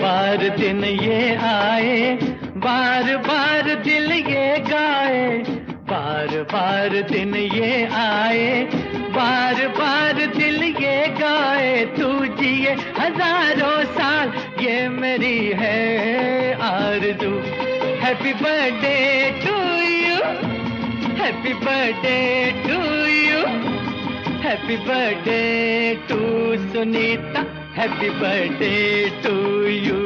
बार दिन ये आए, बार बार दिल ये गाए, बार बार दिन ये आए, बार बार दिल ये गाए। तू जिए हजारों साल ये मेरी है आरज़ू। Happy birthday to you, happy birthday to you, happy birthday to Sunita, happy birthday to you.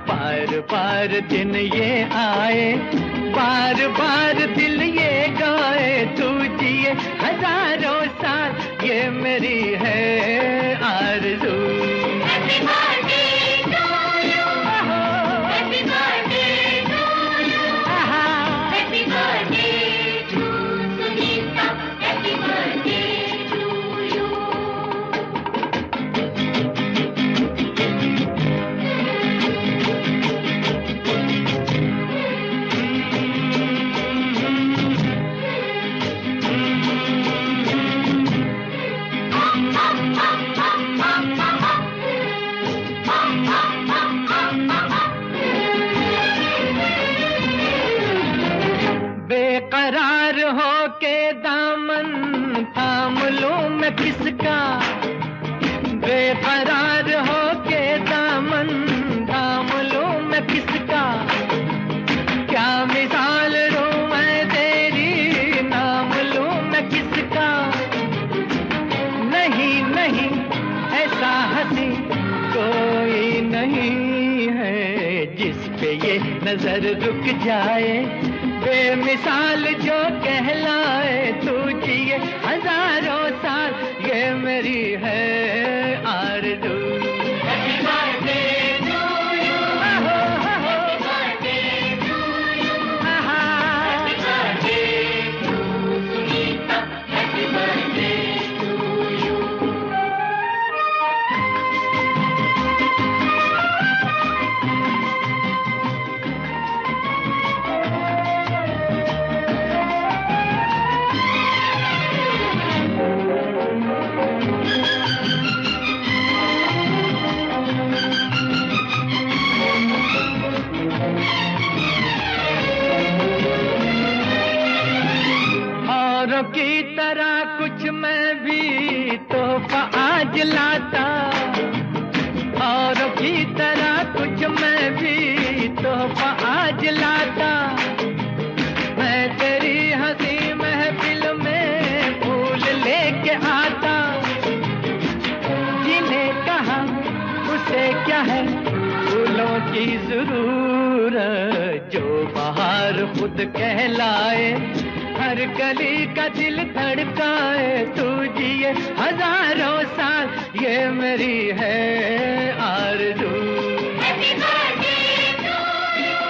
बार बार दिन ये आए, बार बार दिल ये गाए। तू जिए हजारों साल ये मेरी है आरज़ू। Happy birthday to you, happy birthday to you, happy birthday to Sunita, happy birthday to you. बेकरार हो के दामन थाम लूं मैं किसका, बेकरार हो के दामन थाम लूं मैं किसका। क्या मिसाल दूं मैं तेरी, नाम लूं मैं किसका। नहीं नहीं ऐसा हंसी कोई नहीं है जिस पे ये नजर रुक जाए, बेमिसाल जो कहलाए। तू जिए हजारों साल ये मेरी है आरज़ू। Happy birthday to you, happy birthday to you, happy birthday to Sunita, happy birthday to you. औरों की तरह कुछ मैं भी तोहफा आज लाता, औरों की तरह कुछ मैं भी तोहफा आज लाता। मैं तेरी हंसी महफिल में फूल लेके आता। जिन्हें कहा उसे क्या है फूलों की जरूरत, जो बहार खुद कहलाए, हर गली का दिल धड़काए। तू जिए हजारों साल ये मेरी है आरज़ू। Happy birthday to you,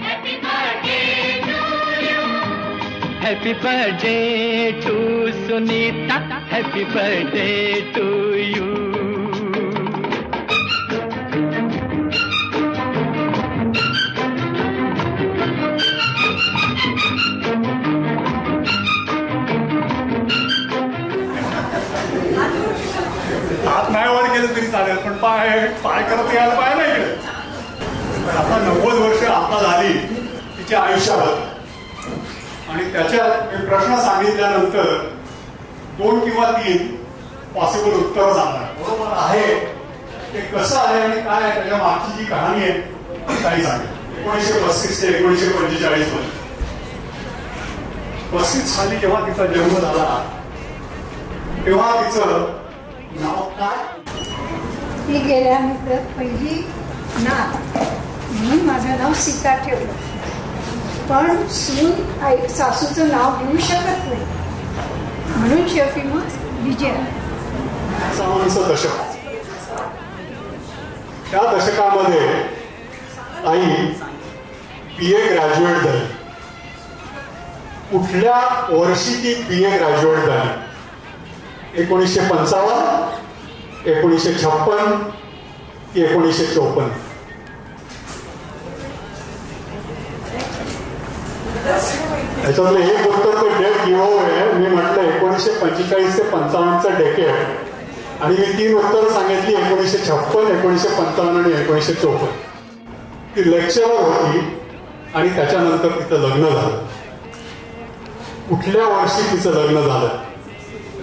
happy birthday to you, happy birthday to Sunita, happy birthday to you. हात नाही वर केलं तरी चालेल, पण पाय पाय करत यायला पाय नाही इकडे. तर आता 90 वर्ष आता झाली तिच्या आयुष्यावर, आणि त्याच्यात मी प्रश्न सांगितल्यानंतर 2 किंवा 3 पॉसिबल उत्तर सांगणार. बरोबर आहे ते कसं आहे आणि काय आहे त्याच्या मागची जी कहाणी आहे ती काही सांगेल. 1935 ते 1945 मध्ये 35 साली जेव्हा तिचा जन्म झाला तेव्हा तिचं नाव काय? ती गेल्यानंतर पहिली नात म्हणून माझं नाव सीता ठेवलं, पण सून आई सासूचं नाव घेऊ शकत नाही म्हणून शेवटी मग विजया. 50 दशक. त्या दशकामध्ये आई BA ग्रॅज्युएट झाली. कुठल्या वर्षी ती BA ग्रॅज्युएट झाली? 1955, 1956 की 1954? याच्यातलं एक उत्तर ते डेट गिव्ह आहे. मी म्हटलं 1945 ते 55चं डेकेड आणि मी 3 उत्तरं सांगितली 1956, 1955 आणि 1954. ती लेक्चरर होती आणि त्याच्यानंतर तिचं लग्न झालं. कुठल्या वर्षी तिचं लग्न झालं?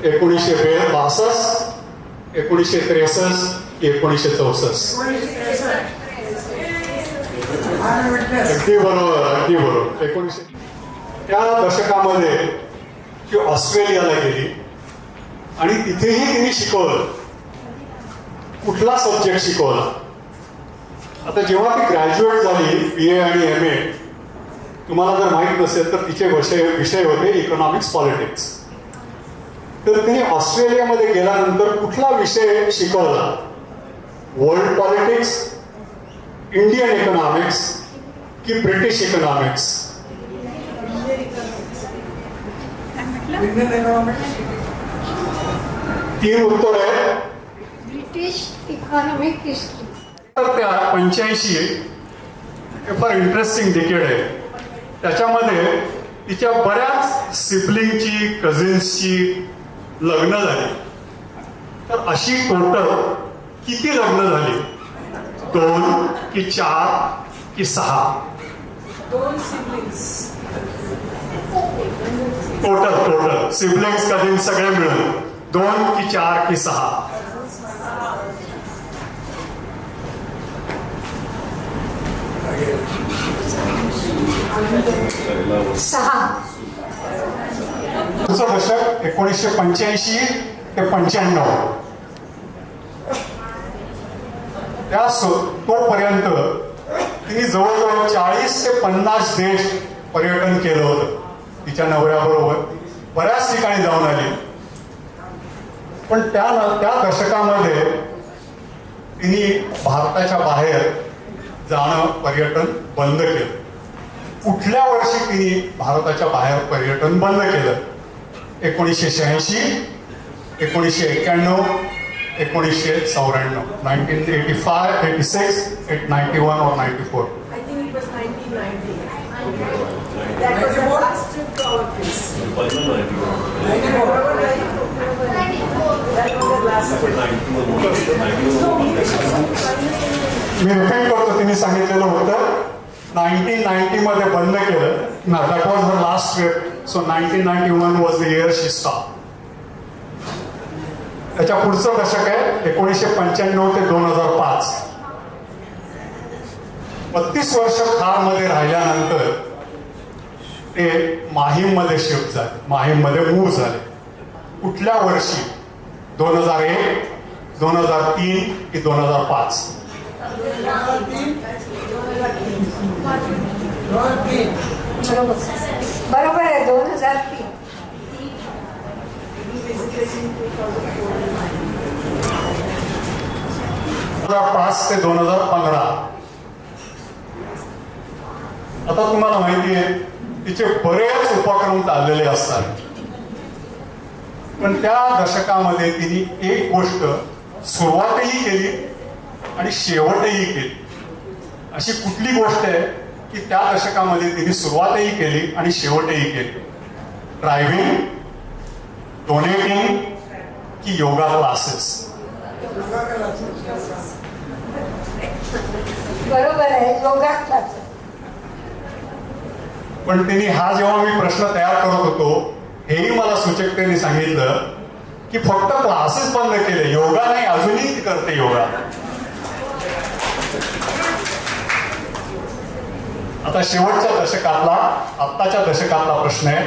1962, 1963, 1964. अगदी बरोबर. 1900 त्या दशकामध्ये ती ऑस्ट्रेलियाला गेली आणि तिथेही तिने शिकवलं. कुठला सब्जेक्ट शिकवला? आता जेव्हा ती ग्रॅज्युएट झाली BA आणि MA, तुम्हाला जर माहीत नसेल तर तिचे विषय होते इकॉनॉमिक्स पॉलिटिक्स. तर तिने ऑस्ट्रेलियामध्ये गेल्यानंतर कुठला विषय शिकवला? वर्ल्ड पॉलिटिक्स, इंडियन इकॉनॉमिक्स की ब्रिटिश इकॉनॉमिक्स? तीन उत्तर आहे. British economic history. तर त्या 85 हे फार इंटरेस्टिंग डिकेड आहे. त्याच्यामध्ये तिच्या बऱ्याच सिबलिंगची, कझिन्सची लग्न झाली. तर अशी टोटल किती लग्न झाली? 2 की 4 की 6? टोटल सिबलिंग्स कझिन्स सगळे मिळून 2 की 4 की 6? पुढचं दशक 1985 ते 95. तोपर्यंत तिने जवळजवळ 40 ते 50 देश पर्यटन केलं होतं तिच्या नवऱ्याबरोबर. बऱ्याच ठिकाणी जाऊन आली. पण त्या दशकामध्ये तिने भारताच्या बाहेर जाणं, पर्यटन बंद केलं. कुठल्या वर्षी तिने भारताच्या बाहेर पर्यटन बंद केलं? 1986, 1991, 1994. 1985, 86, 91 or 94? I think it was 1990. That was the last trip to our place. That was the last trip. Me repeat करतो. तिने सांगितलेलं होतं 1990 मध्ये बंद केलं. That was the last trip. So 1991 was the year she stop. त्याच्या पुढचं दशक आहे 1995 ते 2005. 32 वर्ष खारमध्ये राहिल्यानंतर ते माहीममध्ये शिफ्ट झाले, माहीममध्ये मूव्ह झाले. कुठल्या वर्षी? 2001, 2003 की 2005? बरोबर आहे. 2003. 2005 ते 2015. आता तुम्हाला माहिती आहे तिचे बरेच उपक्रम चाललेले असतात. पण त्या दशकामध्ये तिने एक गोष्ट सुरुवातही केली आणि शेवटही केली. अशी कुठली गोष्ट आहे की त्या दशकामध्ये तिने सुरुवातही केली आणि शेवटही केली? ड्रायव्हिंग, डोनेटिंग की योगा क्लासेस? बरोबर आहे. योगा क्लास. पण तिने हा जेव्हा मी प्रश्न तयार करत होतो हेही मला सूचकतेने सांगितलं की फक्त क्लासेस बंद केले, योगा नाही, अजूनही ती करते योगा. आता शेवटच्या दशकातला, आत्ताच्या दशकातला प्रश्न आहे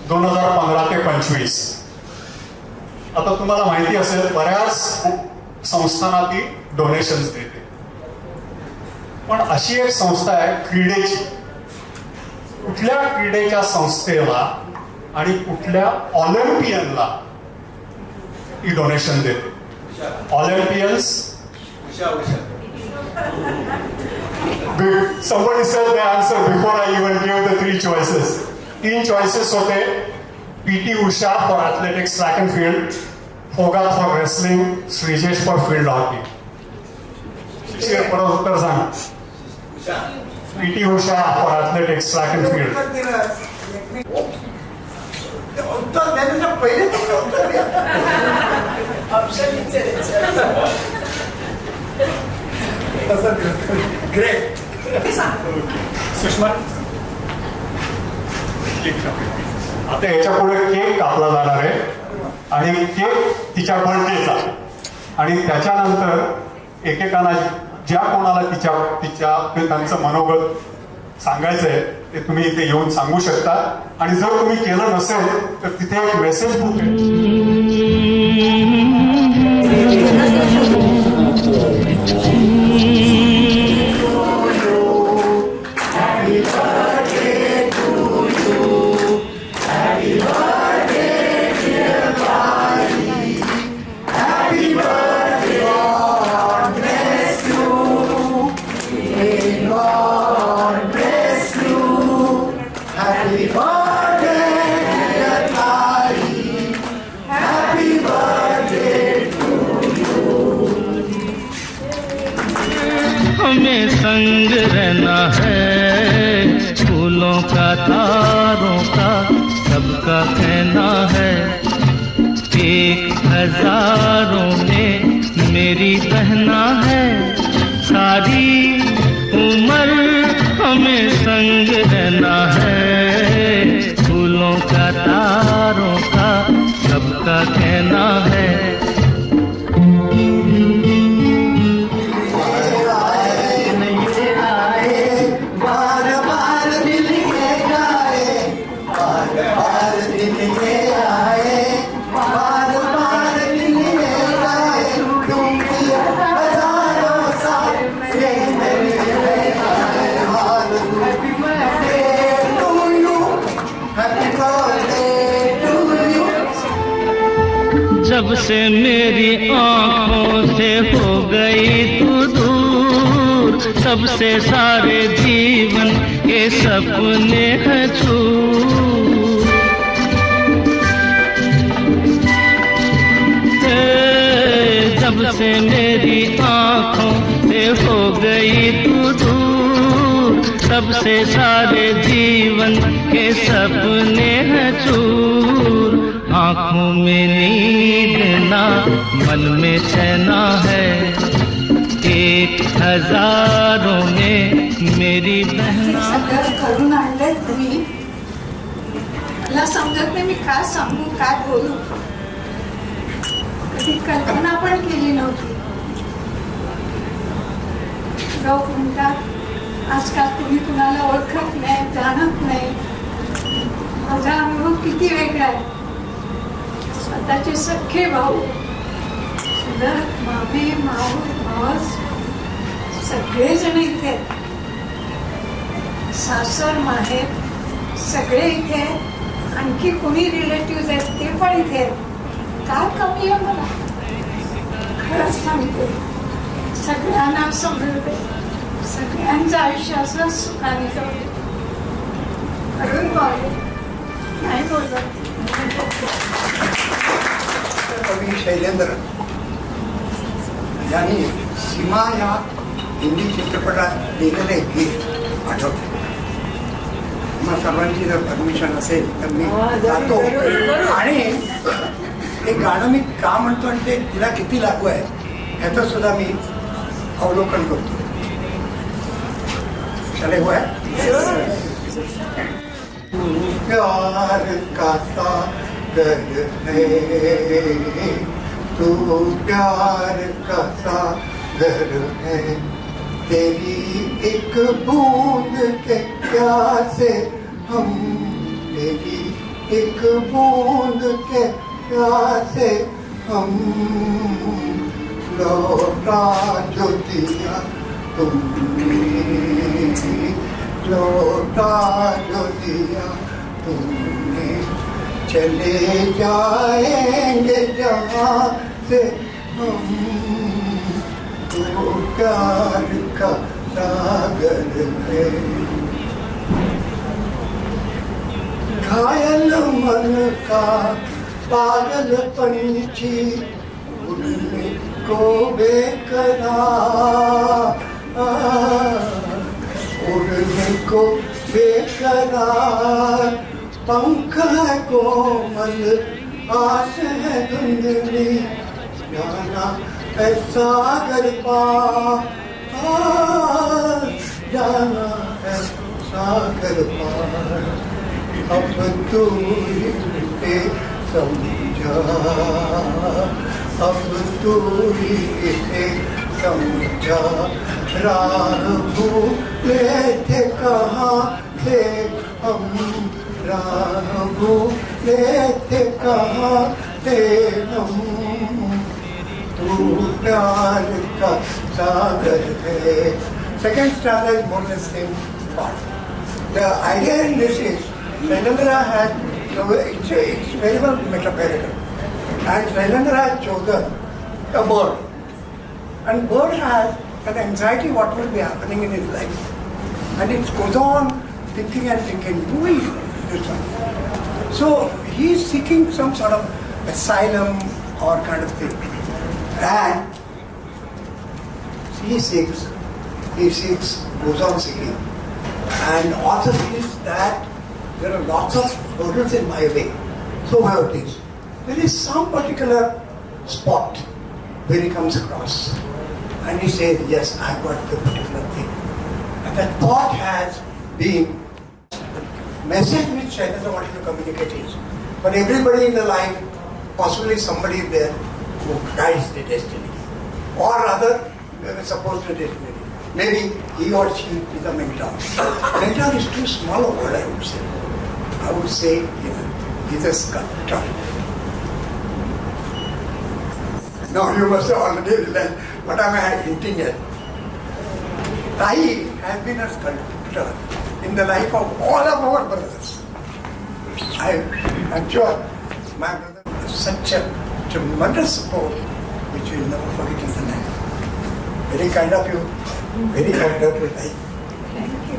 2015 ते 25. आता तुम्हाला माहिती असेल बऱ्याच संस्थांना ती डोनेशन्स देते. पण अशी एक संस्था आहे क्रीडेची. कुठल्या क्रीडेच्या संस्थेला आणि कुठल्या ऑलिम्पियनला ही डोनेशन देते? ऑलिम्पियन्स. Somebody said the answer before I even gave the 3 choices. 3 choices होते. PT Usha for athletics, track and field, Fogat for wrestling, Srijesh for field hockey. शिशिर परत उत्तर सांग. PT Usha for athletics, track and field. उत्तर देण्याच्या पहिले उत्तर द्या. ऑप्शनच आहे. ग्रेट. ते सांग. सुषमा केक कापूया. आता याच्या पुढे केक कापला जाणार आहे आणि केक तिच्या बर्थडेचा आणि त्याच्यानंतर एकेकाला ज्या कोणाला तिच्या त्यांचं मनोगत सांगायचं आहे ते तुम्ही इथे येऊन सांगू शकता आणि जर तुम्ही केलं नसेल तर तिथे एक मेसेज बुक आहे. हमें संग रहना है, फूलों का तारों का सबका कहना है, 1000 ने मेरी बहना है, सारी उम्र हमें संग रहना है, फूलों का तारों का सबका कहना है। जब से मेरी आँखों से हो गई तू दूर, तब से सारे जीवन के सपने हैं चूर। जब से मेरी आँखों से हो गई तू दूर, तब से सारे जीवन के सपने हैं चूर। आँखों में नींद ना, मन में चैना है, 1000 में मेरी बहना। सगळं करून आणलंय तुम्ही, मला समजत नाही मी काय सांगू काय बोलू. कधी कल्पना पण केली नव्हती. लोक म्हणतात आजकाल तुम्ही कुणाला ओळखत नाही, जाणत नाही. माझा अनुभव किती वेगळा आहे. स्वतःचे सख्खे भाऊ, चुलत, मामे, माऊ, मावस सगळेजण इथे आहेत. सासर माहेर सगळे इथे आहेत. आणखी कोणी रिलेटिव्ह आहेत ते पण इथे आहेत. काय कमी आहे मला, खरंच सांगते. सगळ्यांना समजते, सगळ्यांचं आयुष्य असं सुखाने जाऊ दे. करून पावले नाही बोलत. कवी शैलेंद्र यांनी सीमा या हिंदी चित्रपटात लिहिलेलं एक गीत आठवतं. मग सर्वांची जर परमिशन असेल तर मी गातो आणि ते गाणं मी का म्हणतो आणि ते तिला किती लागू आहे ह्याचं सुद्धा मी अवलोकन करतो. चले हुआ है प्यार का सागर है, तू प्यार का सागर है, तेरी एक बूंद के प्यासे हम, तेरी एक बूंद के प्यासे हम, लौटा जो दिया तुमने, लौटा जो दिया तुमने, चले जाएंगे जहाँ से हम, तो प्यार का सागर है। घायल मन का पागल पंछी उड़ने को बेकरार, उड़ने को बेकरार, पंख है कोमल आस है धुंधली, जाना है सागर पार, जाना है सागर पार, अब तू इसे समझा, अब तू इसे समझा, राह भूले थे कहाँ थे हम, राह भूले थे कहाँ थे हम, तू प्यार का सागर है. Second stanza is more or less same part. The idea in this is Shailendra had, it's very well metaphorical, and Shailendra had chosen a bird, and bird has an anxiety what will be happening in his life, and it goes on thinking and thinking, who is this one? So he is seeking some sort of asylum or kind of thing, and he seeks, goes on seeking, and also feels that there are lots of hurdles in my way. So where it is, there is some particular spot where he comes across, and he says, yes, I've got the particular thing. And that thought has been the message which Shailendra wanted to communicate is, for everybody in the life, possibly somebody is there who guides the destiny, or rather, supposed to destiny. Maybe he or she is a mentor. Mentor is too small a word, I would say. I would say he's a sculptor. Now you must have already realized what am I hinting at. Tai has been a sculptor in the life of all of our brothers. I'm sure my brother was such a tremendous support which we'll never forget in the life. Very kind of you, very kind of you, Tai. Thank you.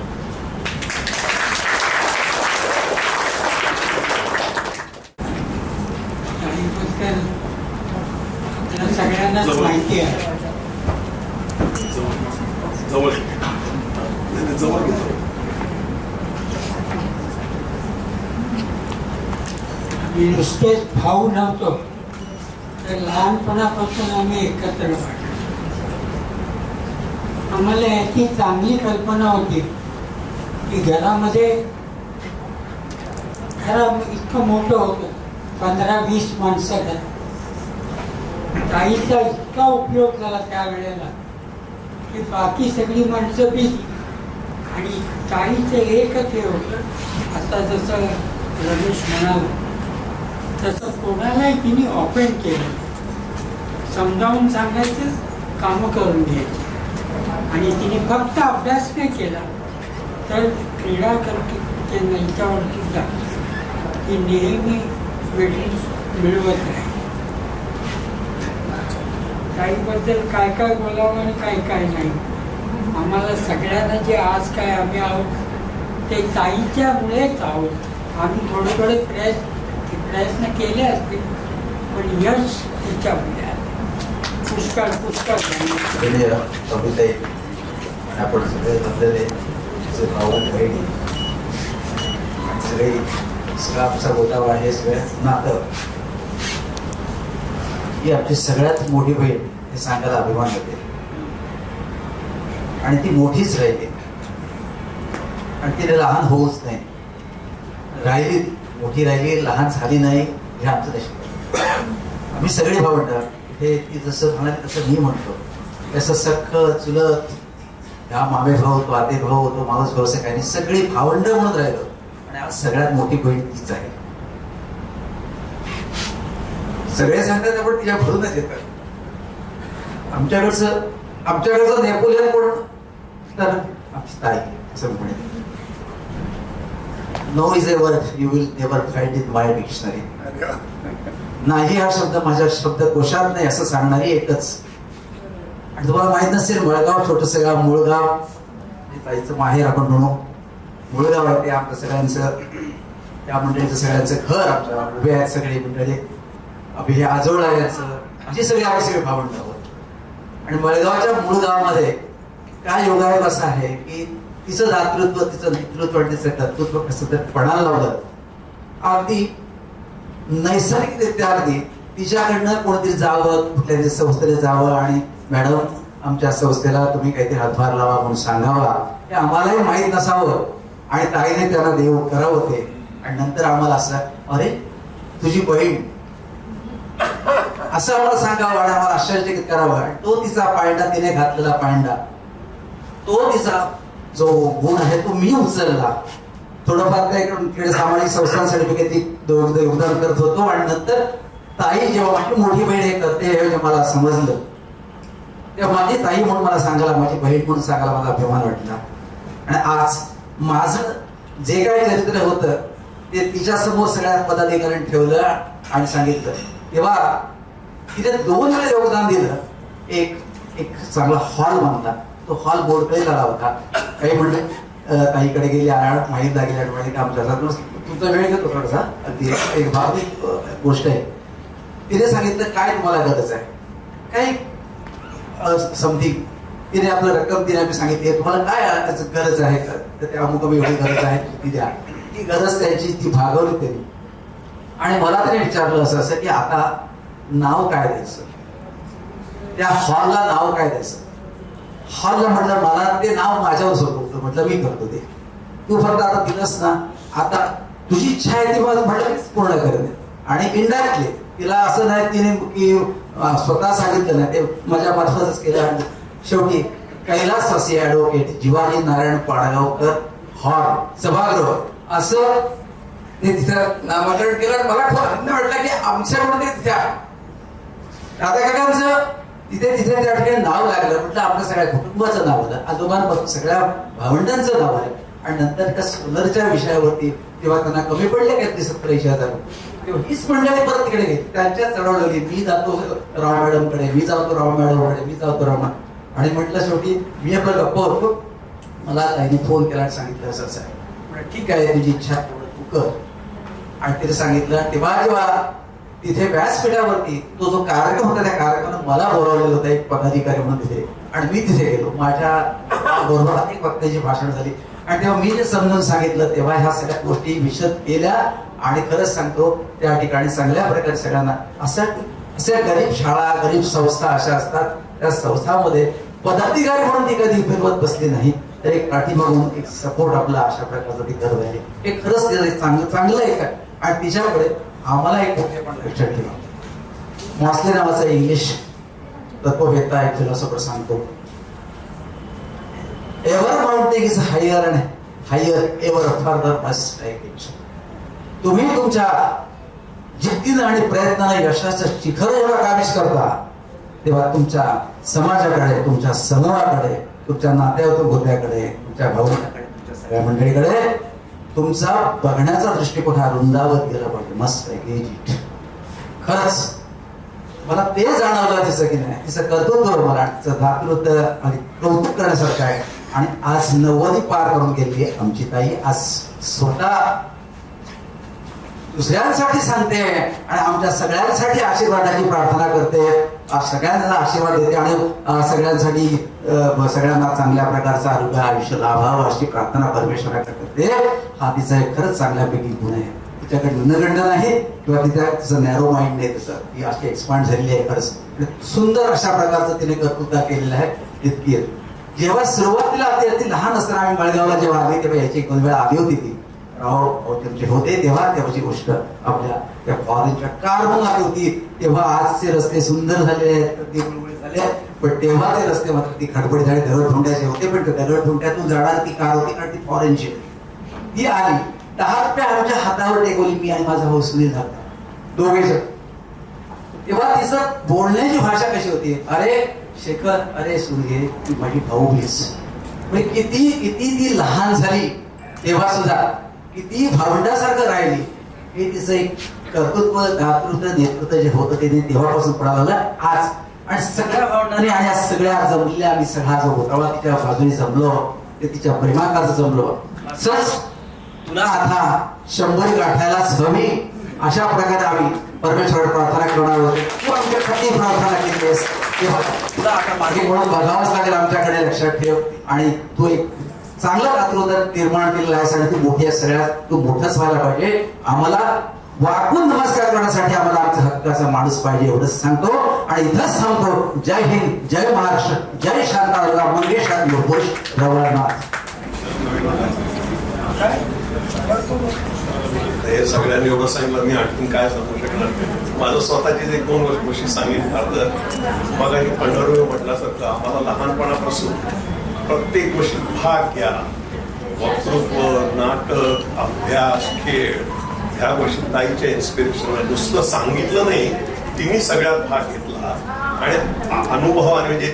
ताईबद्दल आपल्याला सगळ्यांनाच माहिती आहे. आम्ही नुसतेच भाऊ नव्हतो, तर लहानपणापासून आम्ही एकत्र वाढलो. आम्हाला याची चांगली कल्पना होती की घरामध्ये इतकं मोठं होतं, 15-20 माणसं घरात. ताईचा इतका उपयोग झाला त्यावेळेला की बाकी सगळी माणसं बिझी, आणि ताईचं एकच हे होतं, आता जसं रमेश म्हणाला तसं कोणालाही तिने ऑफेंड केलं, समजावून सांगायचं, कामं करून घ्यायची. आणि तिने फक्त अभ्यास नाही केला तर क्रीडा याच्यावर सुद्धा ती नेहमी मेडल्स मिळवत राहील. ताईबद्दल काय काय बोलावं आणि काय काय नाही. आम्हाला सगळ्यांना जे आज काय आम्ही आहोत ते ताईच्यामुळेच आहोत. आम्ही थोडे प्रयत्न केले असतील, पण यश तिच्यामुळे आले. पुष्कळ कविता आपण सगळे बसलेले भाऊ बहिणी सगळं आमचा गोतावा हे सगळं नातं, ही आमची सगळ्यात मोठी बहीण हे सांगायला अभिमान होते. आणि ती मोठीच राहिली, आणि तिने लहान होऊच नाही राहिली, मोठी राहिली, लहान झाली नाही, हे आमचं नशीब. आम्ही सगळे भावंड हे ती जसं म्हणाली तसं मी म्हणतो, तसं सख्ख चुलत, ह्या मामे भाऊ, तो आते भाऊ, तो मावस भाऊ, असं काही नाही, सगळी भावंड म्हणून राहिलो. आणि आज सगळ्यात मोठी बहीण तीच आहे. सगळे सांगतात आपण तिच्या भरूनच येतात. आमच्याकडचं नेपोलियन कोण तर आमची ताई असं म्हणेल. No is a word you will never find in my dictionary. नाही हा शब्द माझ्या शब्दकोशात नाही असं सांगणारी एकच. आणि तुम्हाला माहित नसेल, मळगाव छोटंसं गाव, मुळगाव ताईचं माहेर आपण म्हणू. मुळगाव आहे ते आमचं सगळ्यांचं, त्या मंडळीचं सगळ्यांचं घर, आमच्या उभे आहेत सगळे मंडळी, हे आजोळ आहे याचं, अशी सगळी आम्ही सगळे भावंड आहोत. आणि मळगावच्या मूळ गावामध्ये काय योगायोग असा आहे की तिचं दातृत्व, तिचं नेतृत्व आणि तिचं कर्तृत्व कसं तर पणाला लावलं, अगदी नैसर्गिकरित्या अगदी तिच्याकडनं कोणतरी जावं, कुठल्या तरी संस्थेला जावं आणि मॅडम आमच्या संस्थेला तुम्ही काहीतरी हातभार लावा म्हणून सांगावा, हे आम्हालाही माहीत नसावं. आणि ताईने त्यांना देव करावं ते. आणि नंतर आम्हाला असं, अरे तुझी बहीण, असं आम्हाला सांगावं आणि आम्हाला आश्चर्यचकित करावं. आणि तो तिचा पायंडा, तिने घातलेला पायंडा, तो तिचा जो गुण आहे तो मी उचलला. थोडंफार त्या सामाजिक संस्थांसाठी मी काही योगदान करत होतो. आणि नंतर ताई जेव्हा माझी मोठी बहीण हे करते हे जेव्हा मला समजलं, तेव्हा माझी ताई म्हणून मला सांगायला, माझी बहीण म्हणून सांगायला मला अभिमान वाटला. आणि आज माझं जे काही चरित्र होतं ते तिच्या समोर सगळ्या पदाधिकाऱ्यांनी ठेवलं आणि सांगितलं. तेव्हा तिने 2 वेळा योगदान दिलं. एक चांगला हॉल बांधला, तो हॉल बोर्डकडे झाला होता. काही म्हणले ताईकडे गेली, माहीत लागली आणि म्हणे की आमच्या तुमचा वेळ घेतो थोडासा, अगदी एक भावनिक गोष्ट आहे. तिने सांगितलं काय तुम्हाला गरज आहे, काही समथिंग तिने आपलं रक्कम तिने आम्ही सांगितली, तुम्हाला काय गरज आहे का, तर ते अमुक एवढी गरज आहे ती द्या. ती गरज त्यांची ती भागवली त्यांनी. आणि मला त्याने विचारलं असं की आता नाव काय द्यायचं, त्या हॉलला नाव काय द्यायचं. हॉलला म्हटलं मला ते नाव माझ्यावर सोडवतं. म्हटलं मी करतो ते, तू फक्त आता दिलंस ना, आता तुझी इच्छा आहे ती म्हटलं पूर्ण करेन. आणि इनडायरेक्टली तिला असं नाही तिने की स्वतः सांगितलं नाही, ते माझ्या मार्फतच केलं. आणि शेवटी कैलासवासी ॲडव्होकेट जिवाजी नारायण पाडगावकर हॉल सभागृह असं ते तिथं नामकरण केलं. मला खूप आनंद वाटला की आमच्याकडून ते तिथे दादा काकांचं तिथे त्या ठिकाणी नाव लागलं. म्हटलं आपल्या सगळ्या कुटुंबाचं नाव आलं, आजोबांपासून सगळ्या भावंडांचं नाव आलं. आणि नंतर त्या सोलरच्या विषयावरती तेव्हा त्यांना कमी पडले काहीतरी 70-80 तेव्हा हीच मंडळी परत तिकडे गेली, त्यांच्या चढवली. मी जातो राव मॅडमकडे, मी जातो राव मॅडमकडे, मी जातो राव. आणि म्हटलं शेवटी मी आपलं गप्पा होतो. मला ताईने फोन केला आणि सांगितलं असं असं आहे. म्हटलं ठीक आहे, तुझी इच्छा तू कर. आणि तिने सांगितलं. जेव्हा तिथे व्यासपीठावरती तो जो कार्यक्रम होता, त्या कार्यक्रमात मला बोलावलेलं होतं एक पदाधिकारी म्हणून तिथे. आणि मी तिथे गेलो, माझ्या बरोबर अनेक वक्त्याची भाषण झाली. आणि तेव्हा मी जे समजून सांगितलं तेव्हा ह्या सगळ्या गोष्टी विशद केल्या. आणि खरंच सांगतो त्या ठिकाणी चांगल्या प्रकारे सगळ्यांना अशा गरीब शाळा, गरीब संस्था अशा असतात, त्या संस्थांमध्ये पदाधिकारी म्हणून ती कधी फिरवत बसली नाही, तर एक पाठीमागून एक सपोर्ट आपला अशा प्रकारचं ती करत आहे. हे खरंच चांगलं एक आहे. आणि तिच्याकडे आम्हाला एक मोठे पण लक्षात ठेवा, मॉस्ले नावाचा इंग्लिश तत्ववेत्ता एक फिलॉसॉफर सांगतो, ever mounting is higher and higher ever further must take it. तुम्ही तुमच्या जिद्दीनं आणि प्रयत्नाने यशाचं शिखर जेव्हा काबीज करता, तेव्हा तुमच्या समाजाकडे, तुमच्या समूहाकडे, तुमच्या नात्याकडे, तुमच्या भावनाकडे, तुमच्या सगळ्या मंडळीकडे तुमचा बघण्याचा दृष्टिकोन हा रुंदावत गेला पाहिजे. मस्त आहे. खरंच मला ते जाणवलं तिचं की नाही, तिचं कर्तृत्व मला तिचं दातृत्व आणि कौतुक करण्यासारखं आहे. आणि आज 90 पार करून गेली आहे आमची ताई. आज स्वतः दुसऱ्यांसाठी सांगते आणि आमच्या सगळ्यांसाठी आशीर्वादाची प्रार्थना करते, सगळ्यांना आशीर्वाद देते आणि सगळ्यांसाठी सगळ्यांना चांगल्या प्रकारचं आरोग्य आयुष्य लाभावं अशी प्रार्थना परमेश्वराकडे करते. हा तिचा एक खरंच चांगल्यापैकी गुण आहे. तिच्याकडे न्यूनगंड नाही किंवा तिचं नॅरो माइंड नाही, तसं ती अशी एक्सपांड झालेली आहे. खरंच सुंदर अशा प्रकारचं तिने कर्तृत्व केलेलं आहे. इतकी जेव्हा सुरुवातीला ती लहान असताना आम्ही मळगावला जेव्हा आली तेव्हा याची 1-2 वेळा आली होती ती त्यांचे होते तेव्हा तेव्हाची गोष्ट आपल्या त्या फॉरेनच्या कार म्हणून आली होती. तेव्हा आजचे रस्ते सुंदर झाले आहेत, झाले, पण तेव्हा ते रस्ते मात्र ती खडबडी झाली, दगडधोंड्याचे होते. पण दगडधोंड्यातून जाणारी ती कार होती कारण ती फॉरेनची. ती आली, 10 रुपये आमच्या हातावर टेकवली, मी आणि माझा भाऊ सुनील झाला दोघेच. तेव्हा तिचं बोलण्याची भाषा कशी होती, अरे शेखर, अरे सूर्य, ती माझी भाऊ प्लीज. म्हणजे किती ती लहान झाली तेव्हा सुद्धा किती भावंडासारखं राहिली. हे तिचं एक कर्तृत्व, दातृत्व, नेतृत्व जे होतं ते तेव्हापासून पडावं आज. आणि सगळ्या भावंडांनी आणि आज सगळ्या जमल्या, आम्ही सगळा जो होता तिच्या बाजूने जमलो, ते तिच्या प्रेमाकाचं जमलो. असंच तुला आता 100 गाठायलाच हवी अशा प्रकारे आम्ही परमेश्वर प्रार्थना करणार आहोत. तू आमच्यासाठी प्रार्थना केली आहेस तेव्हा तुला आता मागे म्हणून बघावंच लागेल आमच्याकडे, लक्षात ठेव. आणि तू एक चांगलं दातृत्व निर्माण केलेलं आहे आणि तू मोठी आहे, सगळ्यात तू मोठंच व्हायला पाहिजे. आम्हाला वाकून नमस्कार करण्यासाठी आम्हाला आमचा हक्काचा माणूस पाहिजे एवढंच सांगतो आणि इथंच थांबतो. जय हिंद, जय महाराष्ट्र, जय शांताराम मंगेशात लोकेश रवळनाथ. हे सगळ्यांनी एवढं सांगितलं, मी आणखीन काय सांगू शकणार. माझं स्वतःची जे 2 गोष्टी सांगितलं तर बघा, हे पंढरपूर म्हटल्यासारखं आम्हाला लहानपणापासून प्रत्येक गोष्टीत भाग घ्या. वक्तृत्व, नाटक, अभ्यास, खेळ ह्या गोष्टी ताईच्या इन्स्पिरेशन. नुसतं सांगितलं नाही, तिने सगळ्यात भाग घेतला आणि अनुभवाने म्हणजे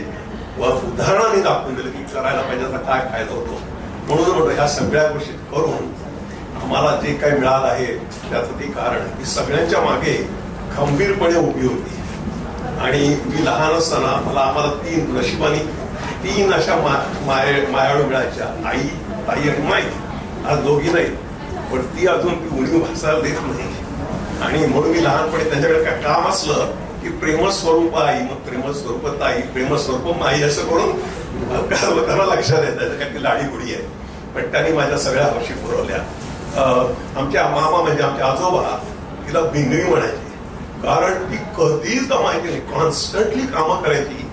उदाहरणाने दाखवून दिलं की करायला पाहिजे तर काय फायदा होतो. म्हणून म्हणतो ह्या सगळ्या गोष्टी करून आम्हाला जे काही मिळालं आहे त्याचं ते कारण की सगळ्यांच्या मागे खंबीरपणे उभी होती. आणि मी लहान असताना आम्हाला 3 नशिबाने 3 अशा मायाळू मिळायच्या, आई, ताई आणि माई. आज दोघी नाही, पण ती अजून ती उणीव भासायला देत नाही. आणि म्हणून मी लहानपणी त्यांच्याकडे काय काम असलं की प्रेमळ स्वरूप आई, मग प्रेमळ स्वरूप ताई, प्रेमळ स्वरूप माई असं करून घरा लक्षात येत. त्याचं काय ती लाडी गुडी आहे. पण त्यांनी माझ्या सगळ्या हौशी पुरवल्या. आमच्या मामा म्हणजे आमचे आजोबा तिला भिंगरी म्हणायची, कारण ती कधीच दमायची नाही, कॉन्स्टंटली कामं करायची.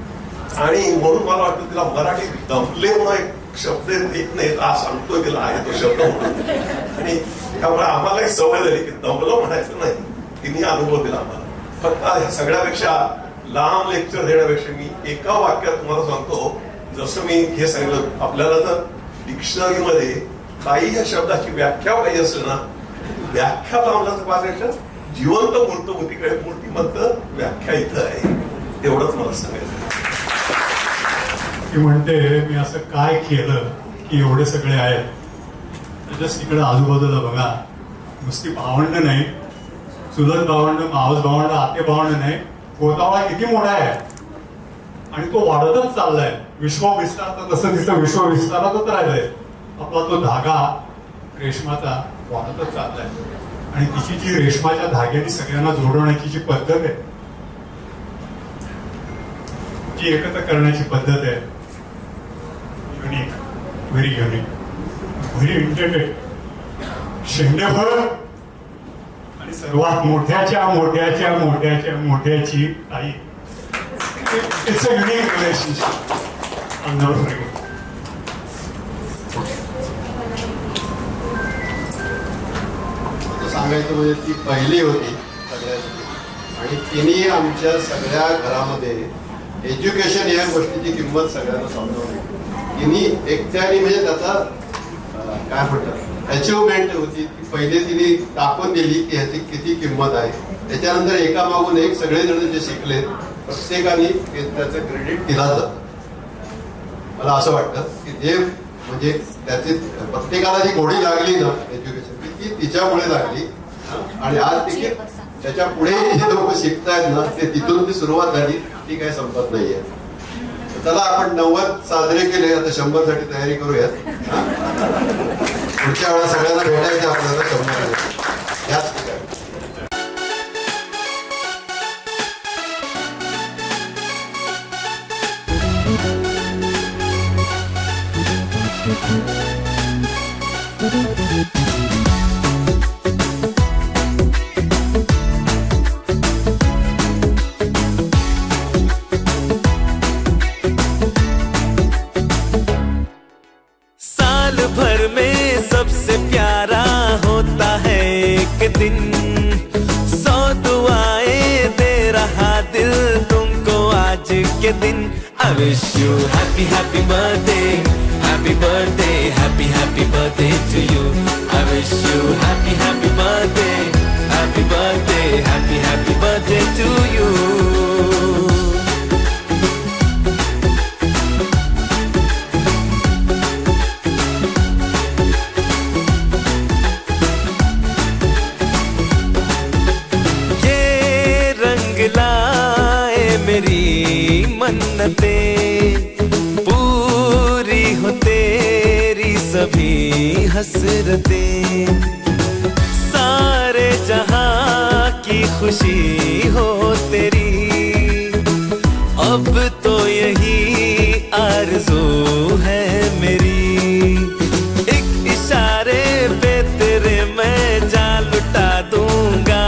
आणि म्हणून मला वाटतं तिला मराठी दमले म्हणून एक शब्द येत नाही, आज सांगतोय तिला आहे तो शब्द म्हणून. आणि त्यामुळे आम्हालाही सवय झाली की दमलं म्हणायचं नाही. तिने अनुभव दिला आम्हाला. फक्त ह्या सगळ्यापेक्षा लांब लेक्चर देण्यापेक्षा मी एका वाक्यात तुम्हाला सांगतो. जसं मी हे सांगितलं, आपल्याला जर डिक्शनरीमध्ये काही या शब्दाची व्याख्या पाहिजे असेल ना, व्याख्या लावण्याचं पाहिजे, जिवंत मूर्तीकडे मूर्तिमंत व्याख्या इथं आहे. तेवढंच मला सांगायचं. ती म्हणते मी असं काय केलं की एवढे सगळे आहेत. जस्ट इकडे आजूबाजूला बघा, नुसती भावंड नाही, चुलत भावंड, मावस भावंड, आते भावंड नाही, गोतावळा किती मोठा आहे आणि तो वाढतच चाललाय. विश्व विस्तारता तसं तिचं विश्व विस्तारातच राहिलंय. आपला तो धागा रेशमाचा वाढतच चाललाय. आणि तिची जी रेशमाच्या धाग्याने सगळ्यांना जोडवण्याची जी पद्धत आहे, जी एकत्र करण्याची पद्धत आहे, unique, very unique, very integrated. शेंडेफळ आणि सर्वात मोठ्याच्या मोठ्याच्या मोठ्याच्या मोठ्याची ताई. It's a unique relationship. I never forget. सांगायचं म्हणजे ती पहिली होती सगळ्यांची. आणि तिने आमच्या सगळ्या घरामध्ये एज्युकेशन या गोष्टीची किंमत सगळ्यांना समजावली. तिने एकट्याने म्हणजे त्याचा काय म्हणतात अचिव्हमेंट होती. पहिले तिने दाखवून दिली की ह्याची किती किंमत आहे. त्याच्यानंतर एकामागून एक सगळेजण जे शिकले प्रत्येकाने त्याचं क्रेडिट दिला जातं. मला असं वाटतं की जे म्हणजे त्याचे प्रत्येकाला जी गोडी लागली ना एज्युकेशन ती तिच्यामुळे लागली. आणि आज ती त्याच्या पुढे जे लोक शिकतायत ना ते तिथून ती सुरुवात झाली, ती काही संपत नाहीये. चला आपण 90 साजरे केले, आता 100 साठी तयारी करूयात. पुढच्या वेळेला सगळ्यांना भेटायचं आपल्याला 100 याच ठिकाणी. साल भर में सबसे प्यारा होता है एक दिन, 100 दुआएं दे रहा दिल तुमको आज के दिन. I wish you happy happy birthday, happy birthday, happy happy birthday to you. I wish you happy happy birthday, happy birthday, happy happy birthday to you. मेरी मन्नतें पूरी हो तेरी सभी हसरतें, सारे जहां की खुशी हो तेरी. अब तो यही आरज़ू है मेरी, एक इशारे पे तेरे मैं जान लुटा दूंगा.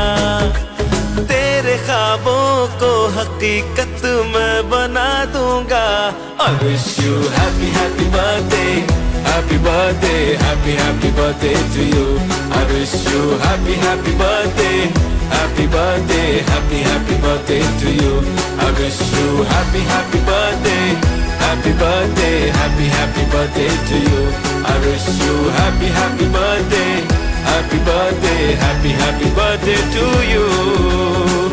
हकीकत मैं बना दूंगा। I wish you happy happy birthday, happy birthday, happy happy birthday to you. I wish you happy happy birthday, happy birthday, happy happy birthday to you. I wish you happy happy birthday, happy birthday, happy happy birthday to you. I wish you happy happy birthday, happy birthday, happy happy birthday to you.